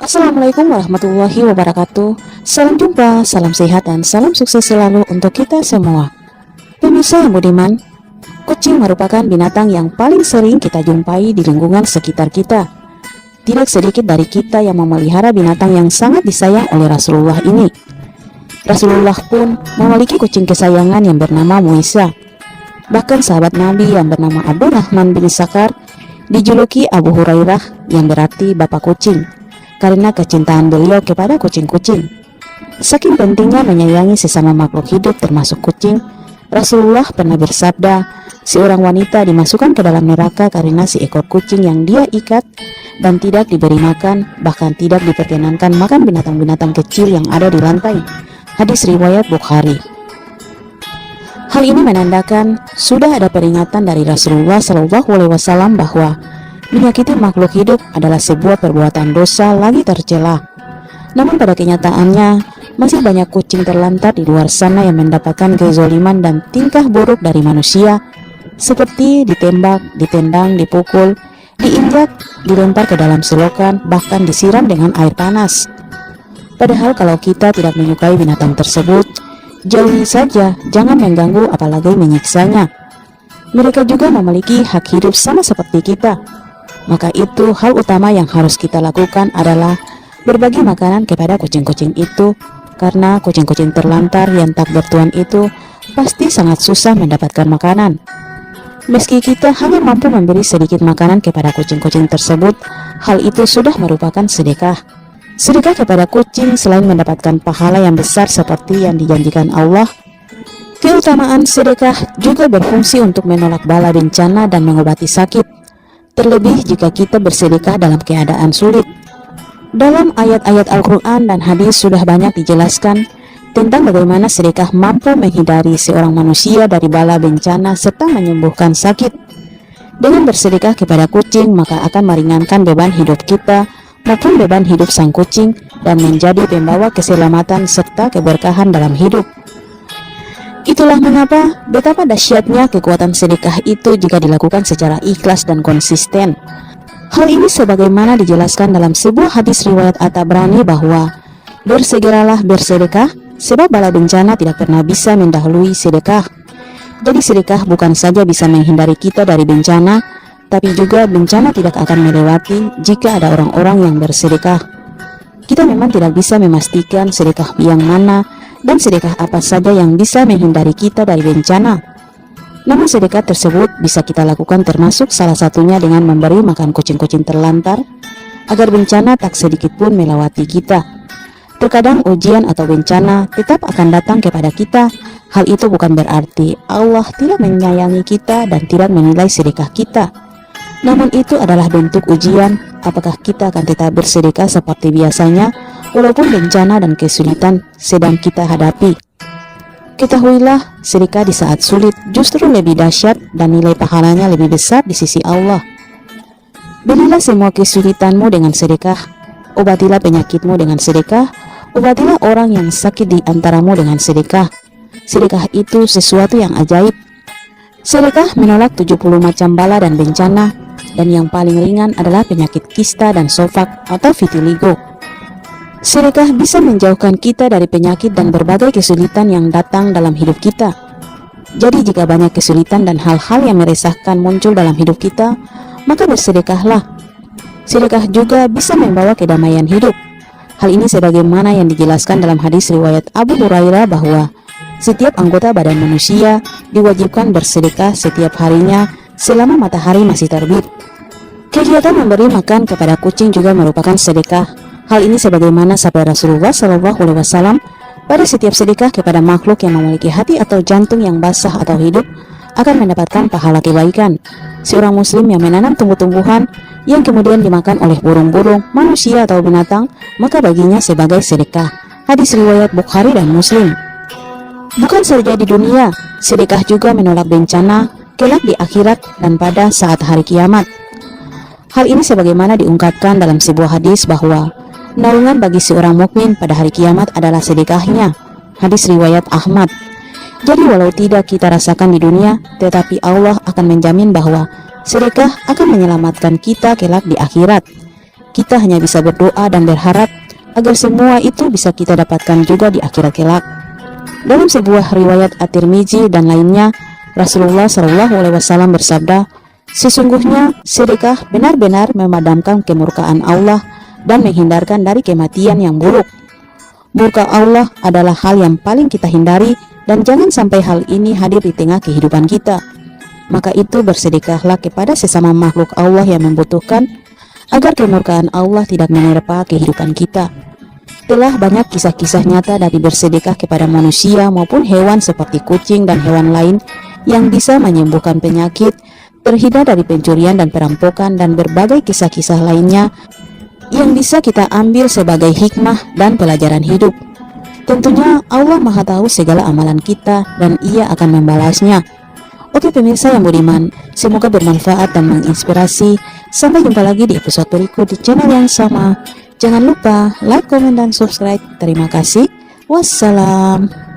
Assalamualaikum warahmatullahi wabarakatuh. Salam jumpa, salam sehat, dan salam sukses selalu untuk kita semua. Pemirsa yang budiman, kucing merupakan binatang yang paling sering kita jumpai di lingkungan sekitar kita. Tidak sedikit dari kita yang memelihara binatang yang sangat disayang oleh Rasulullah ini. Rasulullah pun memiliki kucing kesayangan yang bernama Muisa. Bahkan sahabat Nabi yang bernama Abdurrahman bin Sakhar dijuluki Abu Hurairah, yang berarti bapak kucing, karena kecintaan beliau kepada kucing-kucing. Saking pentingnya menyayangi sesama makhluk hidup termasuk kucing, Rasulullah pernah bersabda, seorang wanita dimasukkan ke dalam neraka karena seekor kucing yang dia ikat dan tidak diberi makan, bahkan tidak diperkenankan makan binatang-binatang kecil yang ada di lantai. Hadis riwayat Bukhari. Hal ini menandakan sudah ada peringatan dari Rasulullah SAW bahwa menyakiti makhluk hidup adalah sebuah perbuatan dosa lagi tercela. Namun pada kenyataannya, masih banyak kucing terlantar di luar sana yang mendapatkan kezaliman dan tingkah buruk dari manusia, seperti ditembak, ditendang, dipukul, diinjak, dilempar ke dalam selokan, bahkan disiram dengan air panas. Padahal kalau kita tidak menyukai binatang tersebut, jauhi saja, jangan mengganggu apalagi menyiksanya. Mereka juga memiliki hak hidup sama seperti kita. Maka itu hal utama yang harus kita lakukan adalah berbagi makanan kepada kucing-kucing itu, karena kucing-kucing terlantar yang tak bertuan itu pasti sangat susah mendapatkan makanan. Meski kita hanya mampu memberi sedikit makanan kepada kucing-kucing tersebut, hal itu sudah merupakan sedekah. Sedekah kepada kucing selain mendapatkan pahala yang besar seperti yang dijanjikan Allah, keutamaan sedekah juga berfungsi untuk menolak bala bencana dan mengobati sakit. Terlebih jika kita bersedekah dalam keadaan sulit. Dalam ayat-ayat Al-Quran dan hadis sudah banyak dijelaskan tentang bagaimana sedekah mampu menghindari seorang manusia dari bala bencana serta menyembuhkan sakit. Dengan bersedekah kepada kucing, maka akan meringankan beban hidup kita maupun beban hidup sang kucing dan menjadi pembawa keselamatan serta keberkahan dalam hidup. Itulah mengapa betapa dahsyatnya kekuatan sedekah itu jika dilakukan secara ikhlas dan konsisten. Hal ini sebagaimana dijelaskan dalam sebuah hadis riwayat At-Tabrani bahwa bersegeralah bersedekah, sebab bala bencana tidak pernah bisa mendahului sedekah. Jadi sedekah bukan saja bisa menghindari kita dari bencana, tapi juga bencana tidak akan melewati jika ada orang-orang yang bersedekah. Kita memang tidak bisa memastikan sedekah yang mana dan sedekah apa saja yang bisa menghindari kita dari bencana. Namun sedekah tersebut bisa kita lakukan termasuk salah satunya dengan memberi makan kucing-kucing terlantar agar bencana tak sedikit pun melewati kita. Terkadang ujian atau bencana tetap akan datang kepada kita. Hal itu bukan berarti Allah tidak menyayangi kita dan tidak menilai sedekah kita. Namun itu adalah bentuk ujian apakah kita akan tetap bersedekah seperti biasanya walaupun bencana dan kesulitan sedang kita hadapi. Ketahuilah, sedekah di saat sulit justru lebih dahsyat dan nilai pahalanya lebih besar di sisi Allah. Berilah semua kesulitanmu dengan sedekah, obatilah penyakitmu dengan sedekah, obatilah orang yang sakit di antaramu dengan sedekah. Sedekah itu sesuatu yang ajaib. Sedekah menolak 70 macam bala dan bencana, dan yang paling ringan adalah penyakit kista dan sofak atau vitiligo. Sedekah bisa menjauhkan kita dari penyakit dan berbagai kesulitan yang datang dalam hidup kita. Jadi jika banyak kesulitan dan hal-hal yang meresahkan muncul dalam hidup kita, maka bersedekahlah. Sedekah juga bisa membawa kedamaian hidup. Hal ini sebagaimana yang dijelaskan dalam hadis riwayat Abu Hurairah bahwa setiap anggota badan manusia diwajibkan bersedekah setiap harinya selama matahari masih terbit. Kegiatan memberi makan kepada kucing juga merupakan sedekah. Hal ini sebagaimana sabda Rasulullah SAW, pada setiap sedekah kepada makhluk yang memiliki hati atau jantung yang basah atau hidup akan mendapatkan pahala kebaikan. Seorang muslim yang menanam tumbuh-tumbuhan yang kemudian dimakan oleh burung-burung, manusia atau binatang, maka baginya sebagai sedekah. Hadis riwayat Bukhari dan Muslim. Bukan saja di dunia, sedekah juga menolak bencana kelak di akhirat dan pada saat hari kiamat. Hal ini sebagaimana diungkapkan dalam sebuah hadis bahwa naungan bagi seorang mukmin pada hari kiamat adalah sedekahnya. Hadis riwayat Ahmad. Jadi walau tidak kita rasakan di dunia, tetapi Allah akan menjamin bahwa sedekah akan menyelamatkan kita kelak di akhirat. kita hanya bisa berdoa dan berharap agar semua itu bisa kita dapatkan juga di akhirat kelak. Dalam sebuah riwayat At-Tirmizi dan lainnya, Rasulullah SAW bersabda, sesungguhnya sedekah benar-benar memadamkan kemurkaan Allah dan menghindarkan dari kematian yang buruk. Murka Allah adalah hal yang paling kita hindari dan jangan sampai hal ini hadir di tengah kehidupan kita. Maka itu bersedekahlah kepada sesama makhluk Allah yang membutuhkan agar kemurkaan Allah tidak menerpa kehidupan kita. Telah banyak kisah-kisah nyata dari bersedekah kepada manusia maupun hewan seperti kucing dan hewan lain yang bisa menyembuhkan penyakit, terhindar dari pencurian dan perampokan, dan berbagai kisah-kisah lainnya yang bisa kita ambil sebagai hikmah dan pelajaran hidup. Tentunya Allah Maha Tahu segala amalan kita dan Ia akan membalasnya. Oke pemirsa yang budiman, semoga bermanfaat dan menginspirasi. Sampai jumpa lagi di episode berikut di channel yang sama. Jangan lupa like, komen, dan subscribe. Terima kasih. Wassalam.